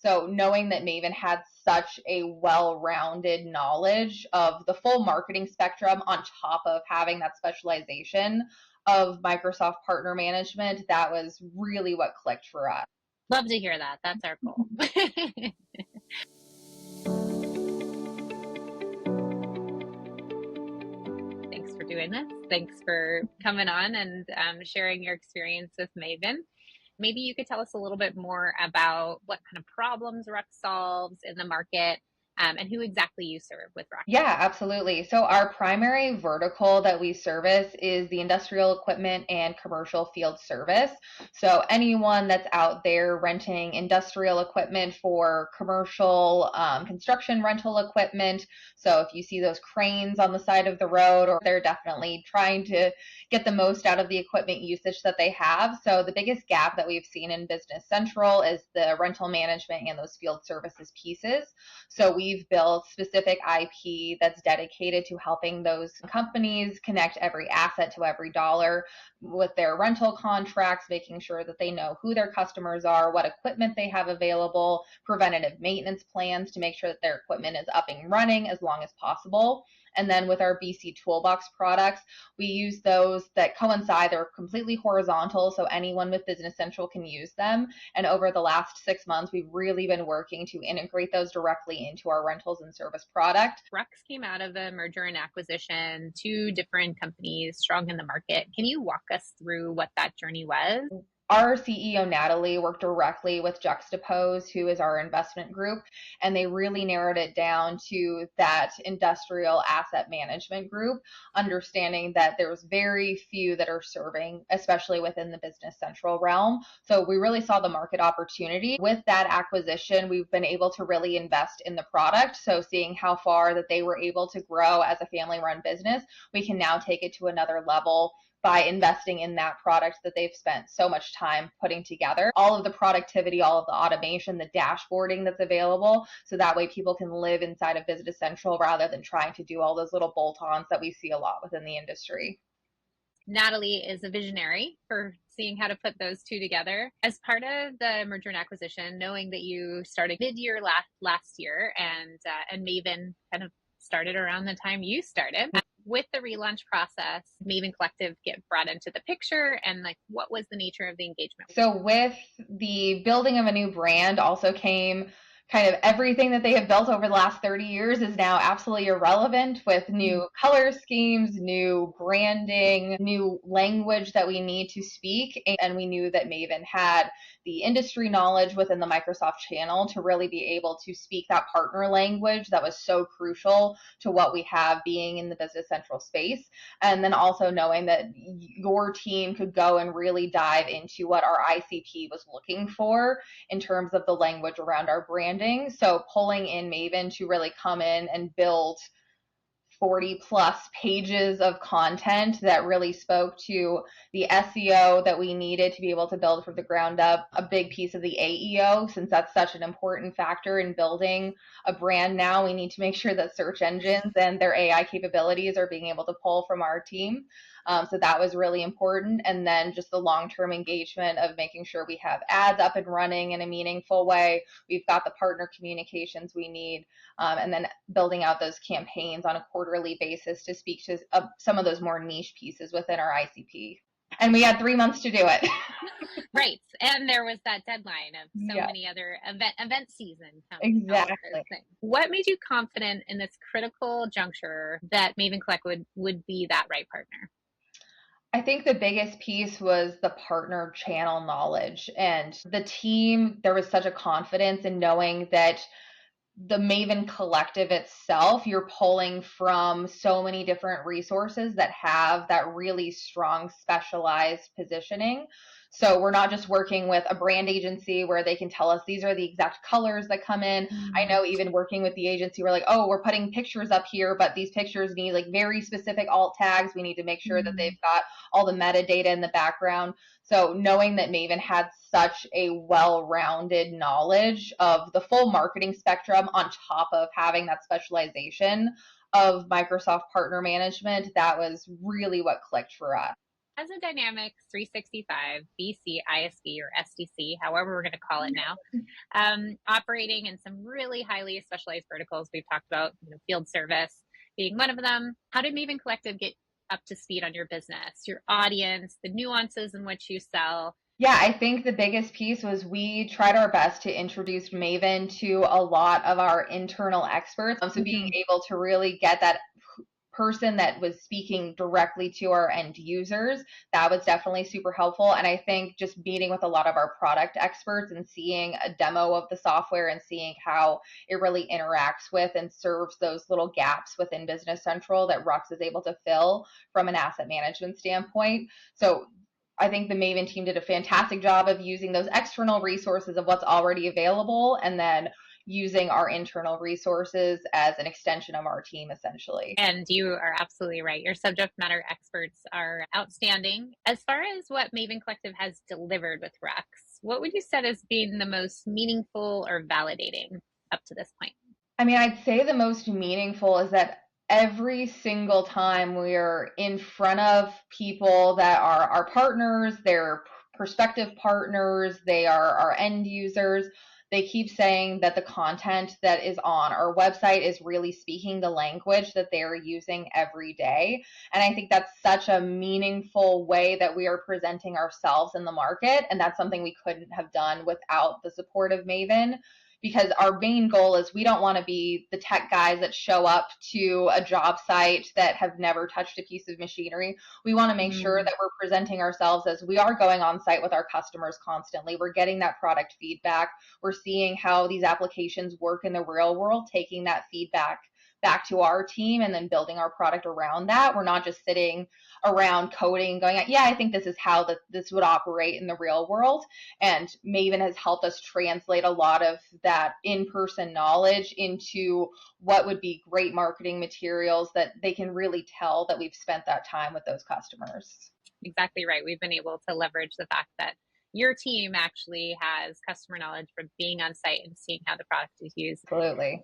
So knowing that Maven had such a well-rounded knowledge of the full marketing spectrum on top of having that specialization of Microsoft partner management, that was really what clicked for us. Love to hear that. That's our goal. Thanks for doing this. Thanks for coming on and sharing your experience with Maven. Maybe you could tell us a little bit more about what kind of problems RUX solves in the market, and who exactly you serve with RUX. Yeah, absolutely. So our primary vertical that we service is the industrial equipment and commercial field service. So anyone that's out there renting industrial equipment for commercial construction rental equipment. So if you see those cranes on the side of the road, or they're definitely trying to get the most out of the equipment usage that they have. So the biggest gap that we've seen in Business Central is the rental management and those field services pieces. So we've built specific IP that's dedicated to helping those companies connect every asset to every dollar with their rental contracts, making sure that they know who their customers are, what equipment they have available, preventative maintenance plans to make sure that their equipment is up and running as long as possible. And then with our BC Toolbox products, we use those that coincide. They're completely horizontal, so anyone with Business Central can use them. And over the last 6 months, we've really been working to integrate those directly into our rentals and service product. RUX came out of a merger and acquisition, 2 different companies strong in the market. Can you walk us through what that journey was? Our CEO, Natalie, worked directly with Juxtapose, who is our investment group, and they really narrowed it down to that industrial asset management group, understanding that there's very few that are serving, especially within the Business Central realm. So we really saw the market opportunity. With that acquisition, we've been able to really invest in the product. So seeing how far that they were able to grow as a family-run business, we can now take it to another level by investing in that product that they've spent so much time putting together. All of the productivity, all of the automation, the dashboarding that's available, so that way people can live inside of Business Central rather than trying to do all those little bolt-ons that we see a lot within the industry. Natalie is a visionary for seeing how to put those 2 together. As part of the merger and acquisition, knowing that you started mid-year last year, and Maven kind of started around the time you started. With the relaunch process, Maven Collective get brought into the picture, and like, what was the nature of the engagement? So with the building of a new brand also came kind of everything that they have built over the last 30 years is now absolutely irrelevant, with new color schemes, new branding, new language that we need to speak. And we knew that Maven had the industry knowledge within the Microsoft channel to really be able to speak that partner language that was so crucial to what we have being in the Business Central space. And then also knowing that your team could go and really dive into what our ICP was looking for in terms of the language around our branding. So pulling in Maven to really come in and build 40 plus pages of content that really spoke to the SEO that we needed to be able to build from the ground up, a big piece of the AEO, since that's such an important factor in building a brand now. We need to make sure that search engines and their AI capabilities are being able to pull from our team. So that was really important. And then just the long-term engagement of making sure we have ads up and running in a meaningful way. We've got the partner communications we need, and then building out those campaigns on a quarterly basis to speak to some of those more niche pieces within our ICP. And we had 3 months to do it. Right. And there was that deadline of so many other event season coming. Exactly. What made you confident in this critical juncture that Maven Collective would be that right partner? I think the biggest piece was the partner channel knowledge and the team. There was such a confidence in knowing that the Maven Collective itself, you're pulling from so many different resources that have that really strong specialized positioning. So we're not just working with a brand agency where they can tell us these are the exact colors that come in. I know even working with the agency, we're like, oh, we're putting pictures up here, but these pictures need like very specific alt tags. We need to make sure that they've got all the metadata in the background. So knowing that Maven had such a well-rounded knowledge of the full marketing spectrum on top of having that specialization of Microsoft partner management, that was really what clicked for us. as a Dynamics 365 BC ISV or SDC, however we're going to call it now, operating in some really highly specialized verticals. We've talked about, field service being one of them. How did Maven Collective get up to speed on your business, your audience, the nuances in which you sell? Yeah, I think the biggest piece was we tried our best to introduce Maven to a lot of our internal experts. So being able to really get that person that was speaking directly to our end users, that was definitely super helpful. And I think just meeting with a lot of our product experts and seeing a demo of the software and seeing how it really interacts with and serves those little gaps within Business Central that RUX is able to fill from an asset management standpoint. So I think the Maven team did a fantastic job of using those external resources of what's already available and then using our internal resources as an extension of our team, essentially. And you are absolutely right. Your subject matter experts are outstanding. As far as what Maven Collective has delivered with RUX, what would you say has been the most meaningful or validating up to this point? I mean, I'd say the most meaningful is that every single time we're in front of people that are our partners, they're prospective partners, they are our end users, they keep saying that the content that is on our website is really speaking the language that they're using every day. And I think that's such a meaningful way that we are presenting ourselves in the market. And that's something we couldn't have done without the support of Maven, because our main goal is we don't want to be the tech guys that show up to a job site that have never touched a piece of machinery. We want to make sure that we're presenting ourselves as we are going on site with our customers constantly. We're getting that product feedback. We're seeing how these applications work in the real world, taking that feedback back to our team and then building our product around that. We're not just sitting around coding going, yeah, I think this is how this would operate in the real world. And Maven has helped us translate a lot of that in-person knowledge into what would be great marketing materials that they can really tell that we've spent that time with those customers. Exactly right. We've been able to leverage the fact that your team actually has customer knowledge from being on site and seeing how the product is used. Absolutely.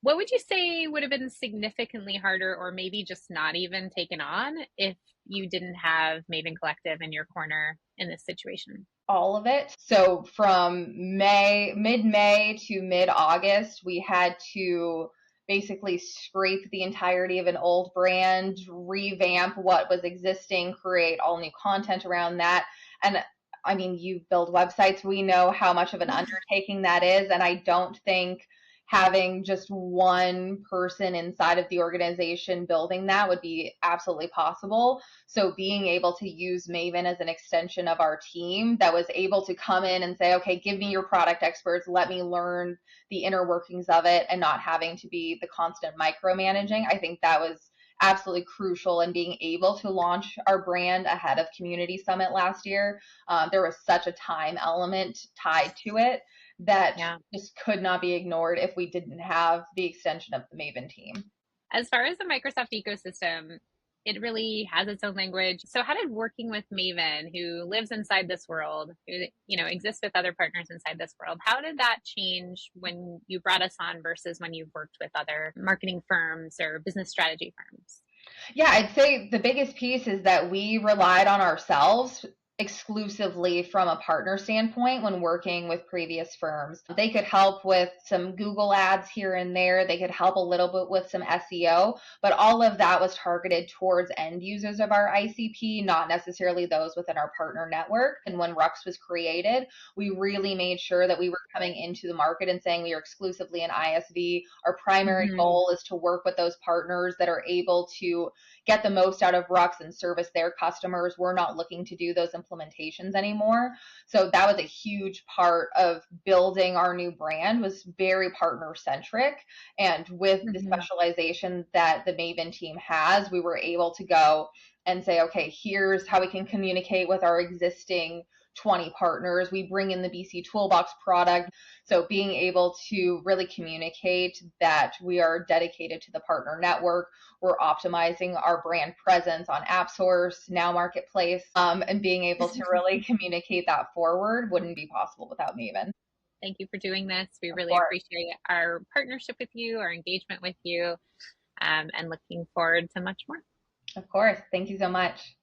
What would you say would have been significantly harder or maybe just not even taken on if you didn't have Maven Collective in your corner in this situation? All of it. So from mid-May to mid-August, we had to basically scrape the entirety of an old brand, revamp what was existing, create all new content around that. And I mean, you build websites, we know how much of an undertaking that is. And I don't think having just one person inside of the organization building that would be absolutely possible. So being able to use Maven as an extension of our team that was able to come in and say, okay, give me your product experts, let me learn the inner workings of it, and not having to be the constant micromanaging. I think that was absolutely crucial in being able to launch our brand ahead of Community Summit last year. There was such a time element tied to it that just could not be ignored if we didn't have the extension of the Maven team. As far as the Microsoft ecosystem, it really has its own language. So how did working with Maven, who lives inside this world, who exists with other partners inside this world, how did that change when you brought us on versus when you've worked with other marketing firms or business strategy firms? Yeah, I'd say the biggest piece is that we relied on ourselves exclusively from a partner standpoint when working with previous firms. They could help with some Google ads here and there. They could help a little bit with some SEO, but all of that was targeted towards end users of our ICP, not necessarily those within our partner network. And when RUX was created, we really made sure that we were coming into the market and saying we are exclusively an ISV. Our primary goal is to work with those partners that are able to get the most out of RUX and service their customers. We're not looking to do those implementations anymore. So that was a huge part of building our new brand, was very partner centric. And with the specialization that the Maven team has, we were able to go and say, okay, here's how we can communicate with our existing 20 partners. We bring in the BC Toolbox product. So being able to really communicate that we are dedicated to the partner network, we're optimizing our brand presence on AppSource, Now Marketplace, and being able to really communicate that forward wouldn't be possible without Maven. Thank you for doing this. We really appreciate our partnership with you, our engagement with you, and looking forward to much more. Of course. Thank you so much.